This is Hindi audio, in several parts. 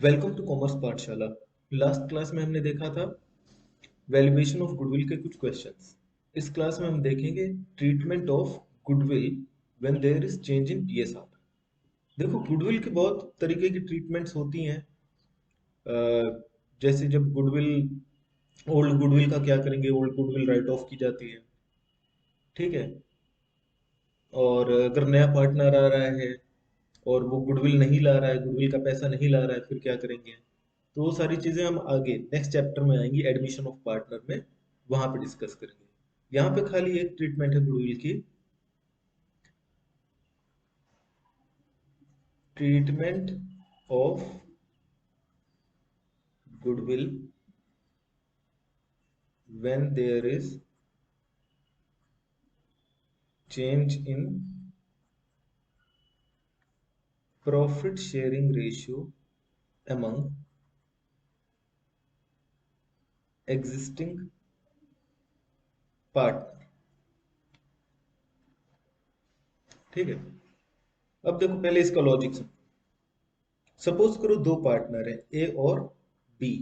वेलकम टू कॉमर्स पाठशाला। लास्ट क्लास में हमने देखा था वैल्यूएशन ऑफ गुडविल के कुछ क्वेश्चंस। इस क्लास में हम देखेंगे treatment of goodwill when there is change in PSR. देखो, गुडविल की बहुत तरीके की ट्रीटमेंट्स होती हैं। जैसे जब गुडविल, ओल्ड गुडविल का क्या करेंगे, ओल्ड गुडविल राइट ऑफ की जाती है, ठीक है। और अगर नया पार्टनर आ रहा है और वो गुडविल नहीं ला रहा है, गुडविल का पैसा नहीं ला रहा है, फिर क्या करेंगे। तो वो सारी चीजें हम आगे नेक्स्ट चैप्टर में आएंगी, एडमिशन ऑफ पार्टनर में, वहां पे डिस्कस करेंगे। यहाँ पे खाली एक ट्रीटमेंट है गुडविल की, treatment of goodwill when there is change in profit sharing ratio among existing partner. ठीक है। अब देखो, पहले इसका लॉजिक समझो। सपोज करो दो पार्टनर हैं, ए और बी।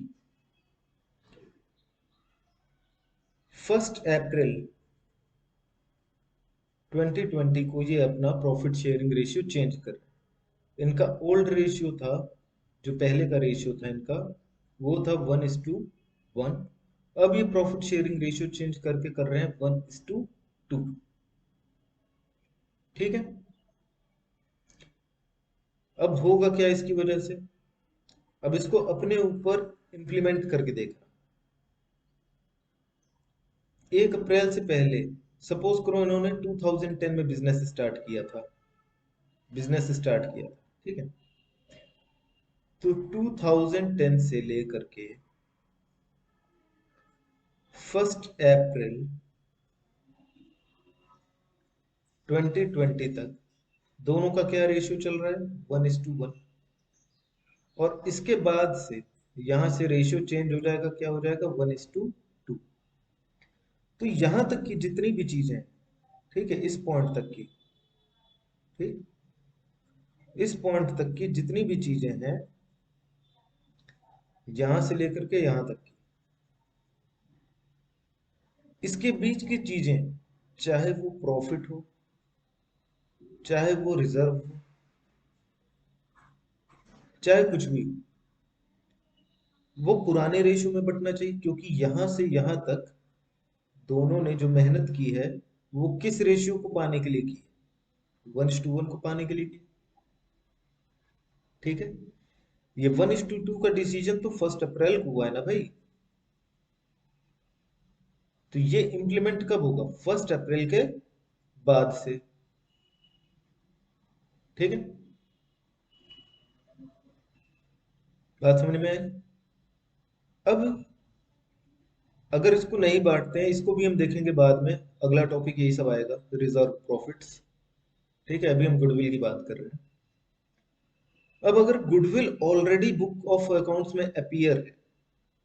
1 अप्रैल 2020 को ये अपना प्रॉफिट शेयरिंग रेशियो चेंज कर, इनका ओल्ड रेशियो था, जो पहले का रेशियो था इनका, वो था 1:1। अब ये प्रॉफिट शेयरिंग रेशियो चेंज करके कर रहे हैं 1:2। ठीक है। अब होगा क्या इसकी वजह से, अब इसको अपने ऊपर इंप्लीमेंट करके देखना। 1 अप्रैल से पहले सपोज करो इन्होंने 2010 में बिजनेस स्टार्ट किया था, ठीक है। तो 2010 से लेकर के 1 अप्रैल 2020 तक दोनों का क्या रेशियो चल रहा है, 1:1। और इसके बाद से यहां से रेशियो चेंज हो जाएगा, क्या हो जाएगा, 1:2। तो यहां तक की जितनी भी चीजें, ठीक है, इस पॉइंट तक की, ठीक, इस पॉइंट तक की जितनी भी चीजें हैं, यहां से लेकर के यहां तक की, इसके बीच की चीजें, चाहे वो प्रॉफिट हो, चाहे वो रिजर्व हो, चाहे कुछ भी, वो पुराने रेशियो में बंटना चाहिए। क्योंकि यहां से यहां तक दोनों ने जो मेहनत की है, वो किस रेशियो को पाने के लिए की, 1:1 को पाने के लिए की। ठीक है। ये 1:2 का डिसीजन तो 1 अप्रैल को हुआ है ना भाई। तो ये इंप्लीमेंट कब होगा, 1 अप्रैल के बाद से। ठीक है, बात समझ में आई। अब अगर इसको नहीं बांटते हैं, इसको भी हम देखेंगे बाद में, अगला टॉपिक यही सब आएगा, रिजर्व प्रॉफिट्स। ठीक है, अभी हम गुडविल की बात कर रहे हैं। अब अगर goodwill already book of accounts में अपीयर है,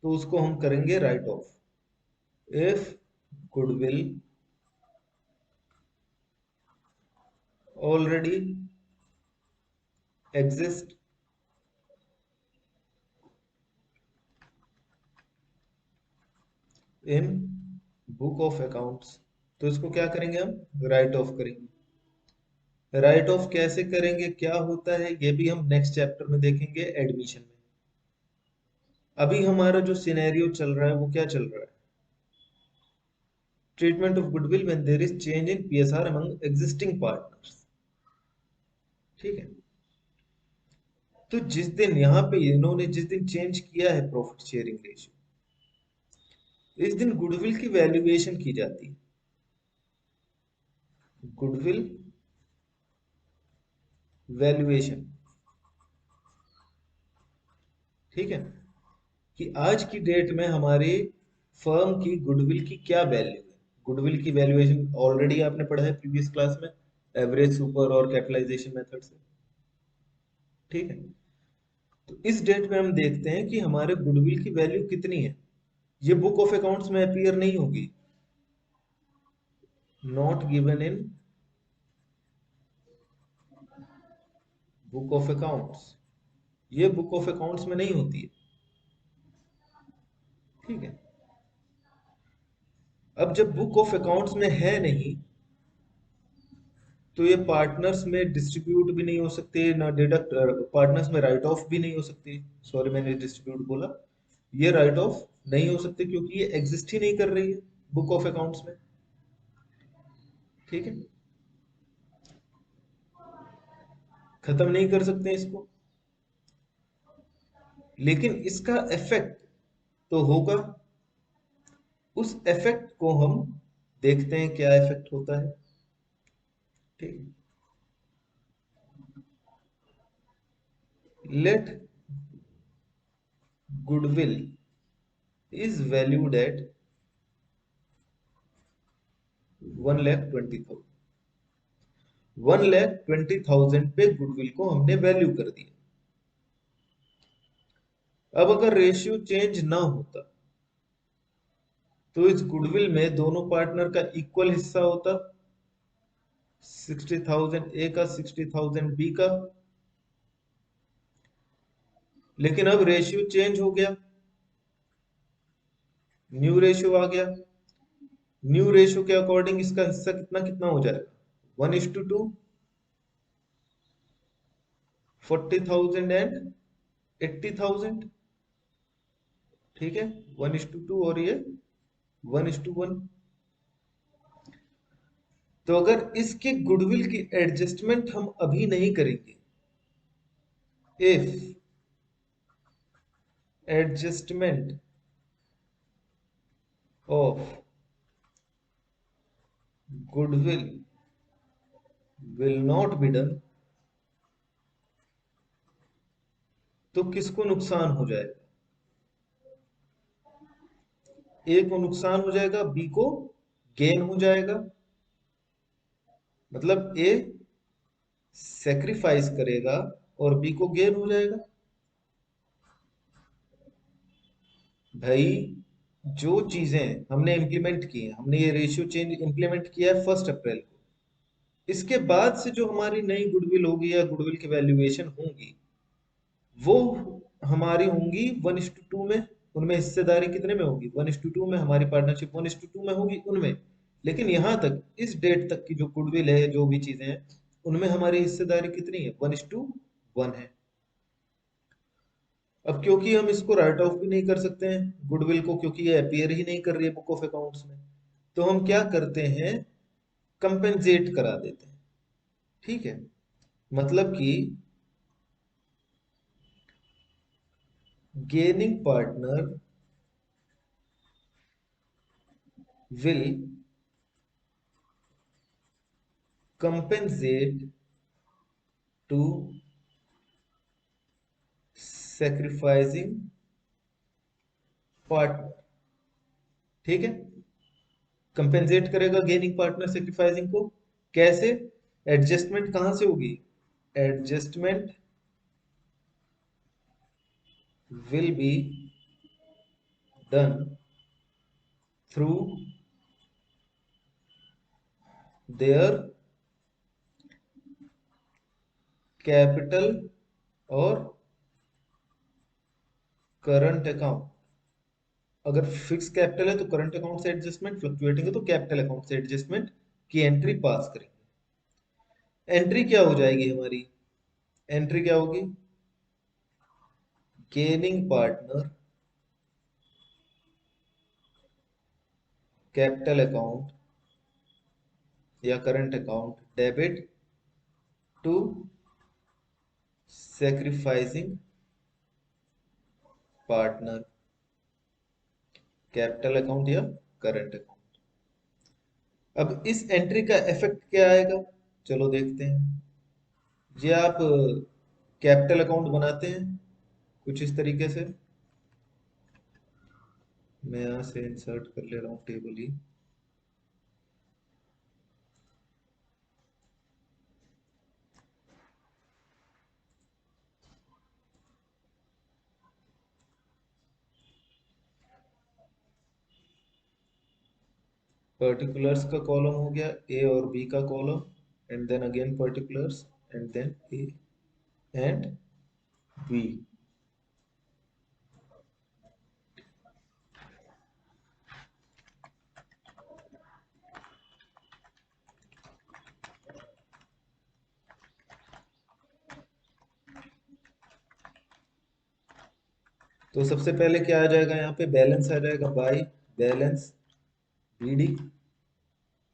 तो उसको हम करेंगे right of. If goodwill already exist in book of accounts, तो इसको क्या करेंगे, हम राइट ऑफ करेंगे। राइट ऑफ कैसे करेंगे, क्या होता है, ये भी हम नेक्स्ट चैप्टर में देखेंगे, एडमिशन में। अभी हमारा जो सिनेरियो चल रहा है वो क्या चल रहा है, treatment of goodwill when there is change in PSR among existing partners. ठीक है। तो जिस दिन यहाँ पे इन्होंने जिस दिन चेंज किया है प्रॉफिट शेयरिंग रेशियो, इस दिन गुडविल की वैल्यूएशन की जाती है। गुडविल वैल्यूएशन, ठीक है, कि आज की डेट में हमारे फर्म की गुडविल की क्या वैल्यू है। गुडविल की वैल्यूएशन ऑलरेडी आपने पढ़ा है प्रीवियस क्लास में, एवरेज, सुपर और कैपिटलाइजेशन मेथड से। ठीक है। तो इस डेट में हम देखते हैं कि हमारे गुडविल की वैल्यू कितनी है। ये बुक ऑफ अकाउंट्स में अपीयर नहीं होगी, not given in book of accounts. ये बुक ऑफ अकाउंट्स में नहीं होती है। ठीक है। अब जब बुक ऑफ अकाउंट्स में है नहीं, तो ये पार्टनर्स में डिस्ट्रीब्यूट भी नहीं हो सकते, ना डिडक्ट, पार्टनर्स में राइट ऑफ भी नहीं हो सकती। सॉरी, मैंने डिस्ट्रीब्यूट बोला, ये राइट ऑफ नहीं हो सकते क्योंकि ये एग्जिस्ट ही नहीं कर रही है बुक ऑफ अकाउंट्स में। ठीक है, खत्म नहीं कर सकते इसको, लेकिन इसका इफेक्ट तो होगा। उस इफेक्ट को हम देखते हैं क्या इफेक्ट होता है। ठीक है, let goodwill is valued at 1,20,000। 1,20,000 पे गुडविल को हमने वैल्यू कर दिया। अब अगर रेशियो चेंज ना होता, तो इस गुडविल में दोनों पार्टनर का इक्वल हिस्सा होता, 60,000 ए का, 60,000 बी का। लेकिन अब रेशियो चेंज हो गया, न्यू रेशियो आ गया। न्यू रेशियो के अकॉर्डिंग इसका हिस्सा कितना कितना हो जाएगा, 1:2, 40,000 एंड 80,000। ठीक है, 1:2 और ये 1:1। तो अगर इसके गुडविल की एडजस्टमेंट हम अभी नहीं करेंगे, if adjustment of goodwill will not be done, तो किसको नुकसान हो जाएगा, ए को नुकसान हो जाएगा, बी को गेन हो जाएगा। मतलब ए सेक्रीफाइस करेगा और बी को गेन हो जाएगा। भाई, जो चीजें हमने इंप्लीमेंट की हैं, हमने ये रेशियो चेंज इंप्लीमेंट किया है 1 अप्रैल को, इसके बाद से जो हमारी नई गुडविल होगी या गुडविल की वैल्यूएशन होंगी, वो हमारी होंगी 1:2 में। उनमें हिस्सेदारी कितने में होगी, 1:2 में। हमारी पार्टनरशिप 1:2 में होगी उनमें। लेकिन यहां तक, इस डेट तक की जो गुडविल है, जो भी चीजें हैं, उनमें हमारी हिस्सेदारी कितनी है, 1:1 है। अब क्योंकि हम इसको राइट ऑफ भी नहीं कर सकते हैं गुडविल को, क्योंकि ये अपीयर ही नहीं कर रही है बुक ऑफ अकाउंट्स में, तो हम क्या करते हैं, कंपेंसेट करा देते हैं। ठीक है, मतलब कि gaining partner will compensate to sacrificing partner। ठीक है, कंपेंसेट करेगा गेनिंग पार्टनर सेक्रीफाइसिंग को। कैसे, एडजस्टमेंट कहां से होगी, adjustment will be done through their capital और करंट अकाउंट। अगर फिक्स कैपिटल है तो करंट अकाउंट से एडजस्टमेंट, फ्लक्चुएटिंग है तो कैपिटल अकाउंट से एडजस्टमेंट की एंट्री पास करेंगे। एंट्री क्या हो जाएगी हमारी, एंट्री क्या होगी, गेनिंग पार्टनर कैपिटल अकाउंट या current account debit to sacrificing partner capital account या करंट अकाउंट। अब इस एंट्री का इफेक्ट क्या आएगा, चलो देखते हैं। ये आप कैपिटल अकाउंट बनाते हैं कुछ इस तरीके से। मैं यहां से इंसर्ट कर ले रहा हूं टेबल ही। पर्टिकुलर्स का कॉलम हो गया, ए और बी का column, and then again particulars, and then A and B. तो सबसे पहले क्या आ जाएगा, यहाँ पे बैलेंस आ जाएगा बाई बैलेंस बीडी।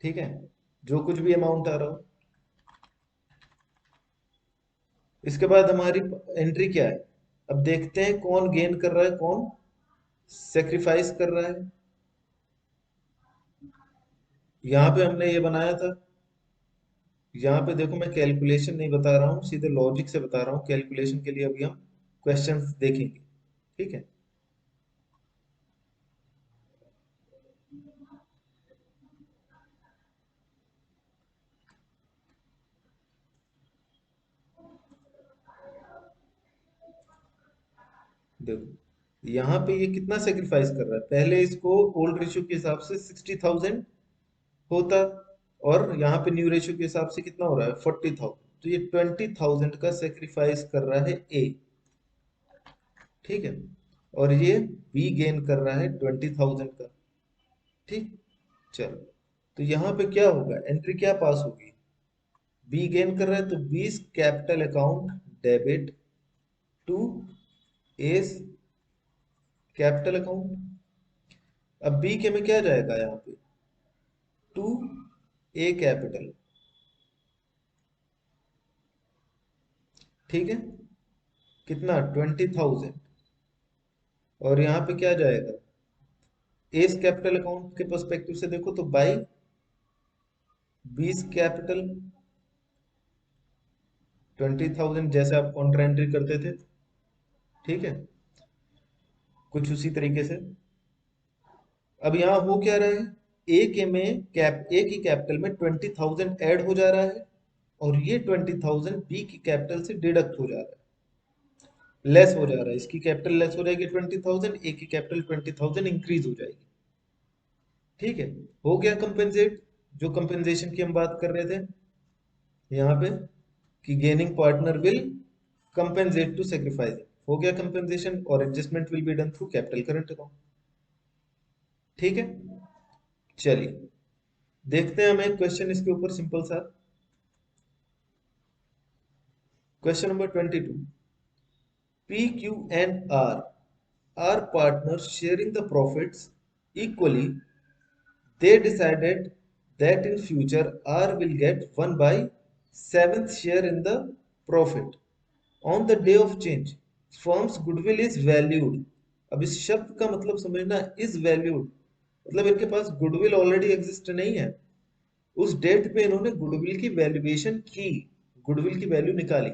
ठीक है, जो कुछ भी अमाउंट आ रहा हो। इसके बाद हमारी एंट्री क्या है, अब देखते हैं कौन गेन कर रहा है, कौन सेक्रीफाइस कर रहा है। यहाँ पे हमने ये बनाया था, यहाँ पे देखो मैं कैलकुलेशन नहीं बता रहा हूँ, सीधे लॉजिक से बता रहा हूँ। कैलकुलेशन के लिए अभी हम क्वेश्चंस देखेंगे। ठीक है, देखो यहाँ पे ये कितना सेक्रीफाइस कर रहा है। पहले इसको ओल्ड रेशियो के हिसाब से 60,000 होता, और यहाँ पे न्यू रेशियो के हिसाब से कितना हो रहा है, 40,000। तो ये 20,000 का सेक्रीफाइस कर रहा है ए। ठीक है, और ये बी गेन कर रहा है 20,000 का। ठीक, चलो, तो यहाँ पे क्या होगा, एंट्री क्या पास होगी, बी गेन कर रहा है तो 20 capital account debit to S capital account. अब बी के में क्या जाएगा यहाँ पे, टू ए कैपिटल। ठीक है, कितना, 20,000। और यहाँ पे क्या जाएगा, एस कैपिटल अकाउंट के पर्सपेक्टिव से देखो तो बाई 20 कैपिटल 20,000, जैसे आप काउंटर एंट्री करते थे। ठीक है, कुछ उसी तरीके से। अब यहाँ हो क्या रहा है, ए के में कैप ए की कैपिटल में 20,000 ऐड हो जा रहा है, और ये 20,000 बी की कैपिटल से डिडक्ट हो जा रहा है, लेस हो जा रहा है। इसकी कैपिटल लेस हो जाएगी 20,000, ए की कैपिटल 20,000 इंक्रीज हो जाएगी। ठीक है, हो गया कंपेंसेट, जो कंपेंसेशन की हम बात कर रहे थे यहाँ पे, कि gaining partner will compensate to sacrifice. हो गया कंपेंसेशन, और adjustment will be done through capital current account. ठीक है, चलिए देखते हैं हमें क्वेश्चन इसके ऊपर सिंपल सा। Question number 22, P, Q and R are partners sharing the profits equally. They decided that in future R will get 1 by 7th share in the profit. On the day of change, firm's goodwill is valued. अब इस शब्द का मतलब समझना, is valued मतलब इनके पास गुडविल ऑलरेडी एग्जिस्ट नहीं है। उस डेट पे इन्होंने गुडविल की वैल्यूएशन की, गुडविल की वैल्यू निकाली।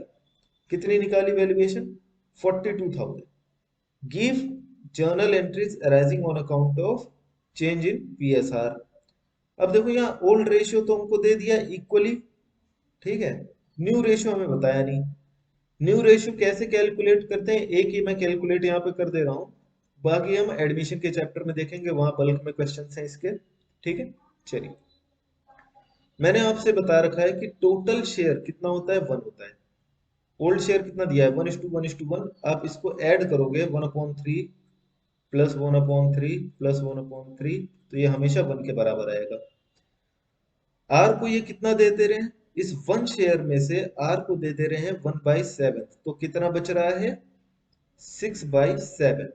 कितनी निकाली valuation, 42,000। Give journal entries arising on account of change in PSR. अब देखो यहाँ ओल्ड रेशियो तो हमको दे दिया इक्वली। ठीक है, न्यू रेशियो हमें बताया नहीं। न्यू रेशियो कैसे कैलकुलेट करते हैं, एक ही मैं कैलकुलेट यहाँ पे कर दे रहा हूँ, बाकी हम एडमिशन के चैप्टर में देखेंगे, वहां बल्क में क्वेश्चन हैं इसके। ठीक है, चलिए, मैंने आपसे बता रखा है कि टोटल शेयर कितना होता है, 1 होता है। ओल्ड शेयर कितना दिया है, 1:1:1। आप इसको ऐड करोगे 1/3 प्लस 1/3 प्लस 1/3, तो ये हमेशा 1 के बराबर आएगा। आर को ये कितना दे दे रहे हैं, इस 1 शेयर में से आर को दे दे रहे हैं 1/7, तो कितना बच रहा है, 6/7।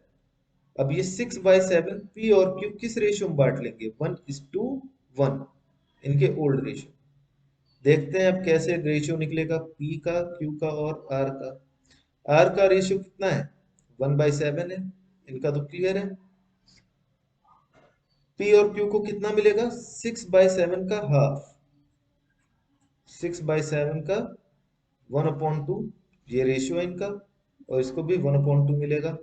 अब ये 6/7 पी और क्यू किस रेशियो में बांट लेंगे, 1:1, इनके ओल्ड रेशियो। देखते हैं अब कैसे रेशियो निकलेगा, पी का, क्यू का और आर का। आर का रेशियो कितना है, 1/7 है, इनका तो क्लियर है। पी और क्यू को कितना मिलेगा, 6/7 का हाफ, 6/7 का 1/2, ये रेशियो है इनका, और इसको भी 1/2 मिलेगा।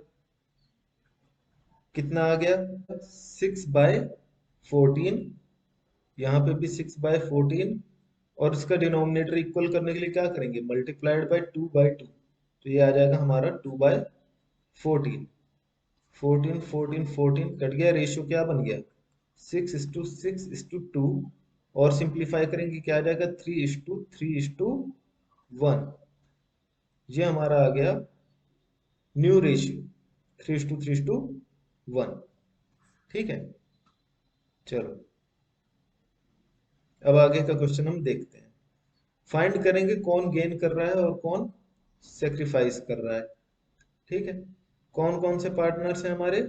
कितना आ गया, 6/14। यहाँ पे भी 6/14, और इसका डिनोमिनेटर इक्वल करने के लिए क्या करेंगे, मल्टीप्लाइड बाय 2/2, तो ये आ जाएगा हमारा 2/14। 14 14 14 कट गया, रेशियो क्या बन गया, 6:6:2, और सिंप्लीफाई करेंगे क्या आ जाएगा, 3:3:1। ये हमारा आ गया न्यू रेशियो 3:3:1। ठीक है, चलो अब आगे का क्वेश्चन हम देखते हैं। फाइंड करेंगे कौन गेन कर रहा है और कौन सेक्रीफाइस कर रहा है। ठीक है, कौन कौन से पार्टनर्स हैं हमारे,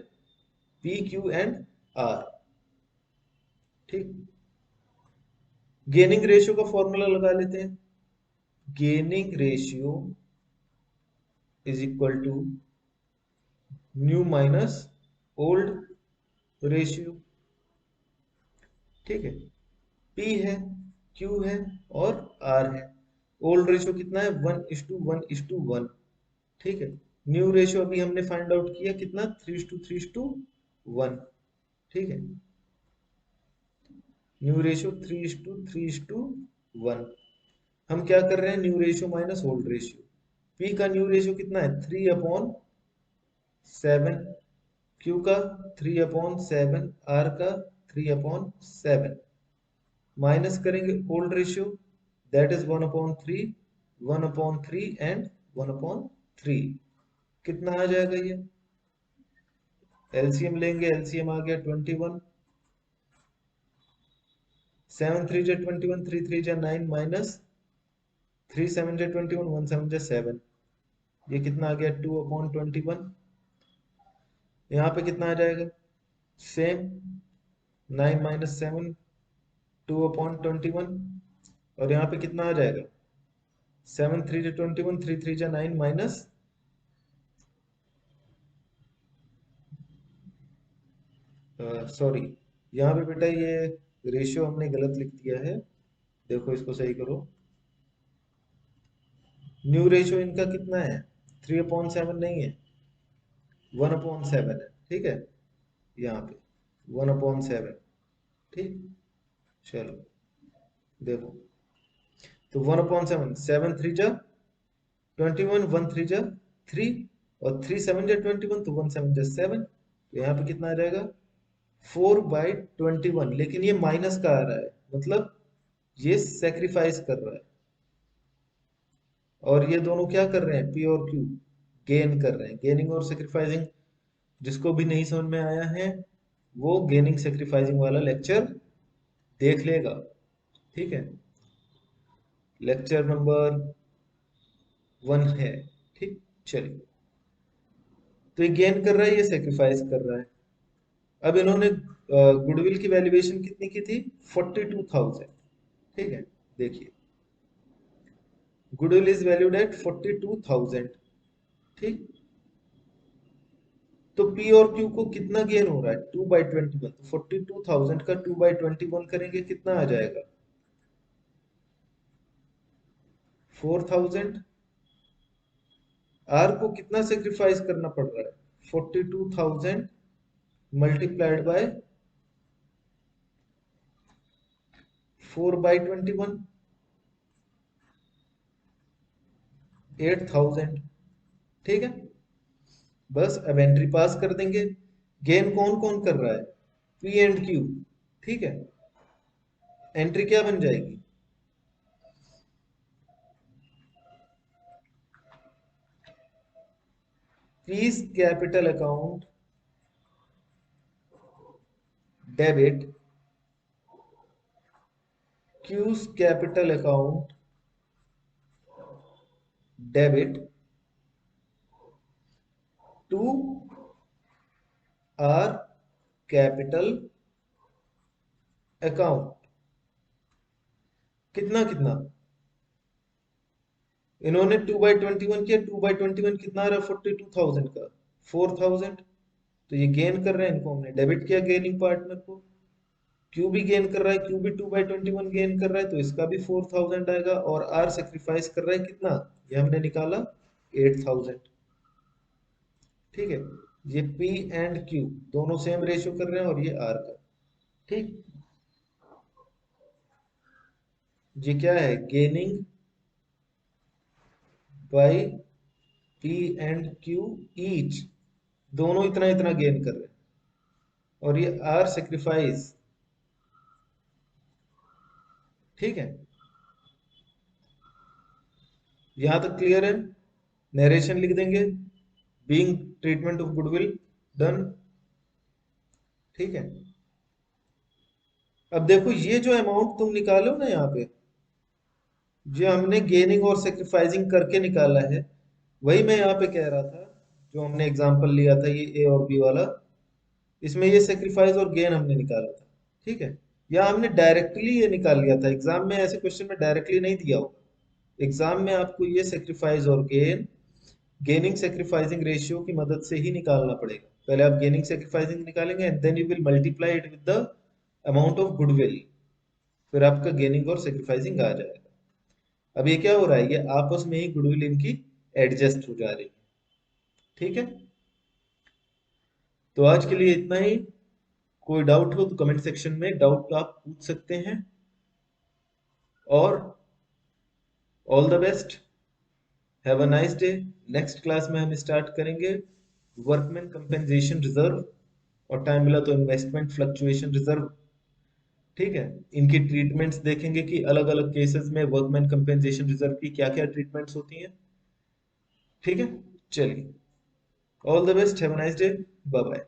पी क्यू एंड आर। ठीक, गेनिंग रेशियो का फॉर्मूला लगा लेते हैं। Gaining ratio is equal to new minus old ratio. ठीक है, पी है, क्यू है और आर है। ओल्ड रेशियो कितना है, 1:1:1। ठीक है, न्यू रेशियो अभी हमने फाइंड आउट किया कितना, 3:3:1। ठीक है, न्यू रेशियो 3:3:1। हम क्या कर रहे हैं, new ratio minus old ratio. P का न्यू रेशियो कितना है, 3/7। क्यू का 3/7। आर का 3/7। माइनस करेंगे old ratio, that is 1/3। 1/3 and 1/3 कितना आ जाएगा ये, एलसीएम लेंगे, एलसीएम आ गया 21। 7 3 जा 21, 3 3 जा 9 माइनस 3 7 जा 21, 1 7 जा 7। ये कितना आ गया, 2/21। यहाँ पे कितना आ जाएगा, सेम, 9 माइनस 7, 2/21। और यहाँ पे कितना आ जाएगा, 7 3 जा 21, 3 3 जा 9 माइनस, सॉरी यहाँ पे बेटा ये रेशियो हमने गलत लिख दिया है, देखो इसको सही करो। न्यू रेशियो इनका कितना है, 3/7 नहीं है, 1/7 है। ठीक है, यहाँ पे 1/7। ठीक, चलो देखो, तो 1/7, 7 3 जा 21, 1 3 जा 3, और 3 7 जा 21, तो 1 7 जा 7। तो यहाँ पे कितना आ जाएगा, 4/21। लेकिन ये माइनस का आ रहा है, मतलब ये सेक्रीफाइस कर रहा है। और ये दोनों क्या कर रहे हैं, पी और क्यू गेन कर रहे हैं। गेनिंग और सेक्रीफाइसिंग जिसको भी नहीं समझ में आया है वो गेनिंग सेक्रीफाइसिंग वाला लेक्चर देख लेगा। ठीक है, लेक्चर नंबर 1 है। ठीक, चलिए, तो ये गेन कर रहा है, ये सेक्रीफाइस कर रहा है। अब इन्होंने गुडविल की वैल्यूएशन कितनी की थी, 42,000। ठीक है, देखिए, गुडविल इज वैल्यूड एट 42,000। ठीक, तो पी और क्यू को कितना गेन हो रहा है, 2/21। तो 42,000 का 2/21 करेंगे कितना आ जाएगा, 4,000। आर को कितना सेक्रीफाइस करना पड़ रहा है, 42,000 मल्टीप्लाइड बाय 4/21, 8,000। ठीक है, बस अब एंट्री पास कर देंगे। गेन कौन कौन कर रहा है, पी एंड क्यू। ठीक है, एंट्री क्या बन जाएगी, P's capital account debit, Q's capital account debit to R capital account. कितना कितना, इन्होंने 2/21 किया, 2/21 कितना आ रहा है, 42,000 का 4,000। तो ये गेन कर रहे हैं, इनको हमने डेबिट किया गेनिंग पार्टनर को। क्यू भी गेन कर रहा है, क्यू भी 2/21 गेन कर रहा है, तो इसका भी 4,000 आएगा। और आर सेक्रीफाइस कर रहा है कितना, ये हमने निकाला 8,000। ठीक है, ये पी एंड क्यू दोनों सेम रेशियो कर रहे हैं, और ये आर का। ठीक, ये क्या है, gaining by P and Q each, दोनों इतना इतना गेन कर रहे हैं। और ये आर सेक्रीफाइस। ठीक है, यहां तक क्लियर है, नरेशन लिख देंगे, being treatment of goodwill done. ठीक है। अब देखो ये जो अमाउंट तुम निकालो ना यहाँ पे, जो हमने गेनिंग और सेक्रीफाइसिंग करके निकाला है, वही मैं यहाँ पे कह रहा था, जो हमने एग्जांपल लिया था ये ए और बी वाला, इसमें ये सेक्रीफाइस और गेन हमने निकाला था। ठीक है। या हमने डायरेक्टली ये निकाल लिया था, एग्जाम में ऐसे क्वेश्चन में डायरेक्टली नहीं दिया होगा, एग्जाम में आपको ये सेक्रीफाइस और गेन गेनिंग सेक्रीफाइसिंग रेशियो की मदद से ही निकालना पड़ेगा। पहले आप गेनिंग सेक्रीफाइसिंग निकालेंगे and then you will multiply it with the amount of goodwill, फिर आपका गेनिंग और सेक्रीफाइसिंग आ जाएगा। अब ये क्या हो रहा है, ये आपस में ही गुडविल इनकी एडजस्ट हो जा रही है। ठीक है। तो आज के लिए इतना ही। कोई डाउट हो तो कमेंट सेक्शन में डाउट आप पूछ सकते हैं। और all the best, have a nice day. Next class में हम स्टार्ट करेंगे वर्कमैन कंपेंसेशन रिजर्व, और टाइम मिला तो इन्वेस्टमेंट फ्लक्चुएशन रिजर्व। ठीक है। इनकी ट्रीटमेंट्स देखेंगे कि अलग अलग केसेस में वर्कमैन कंपेंसेशन रिजर्व की क्या क्या ट्रीटमेंट्स होती हैं। ठीक है। चलिए, all the best, have a nice day, bye bye.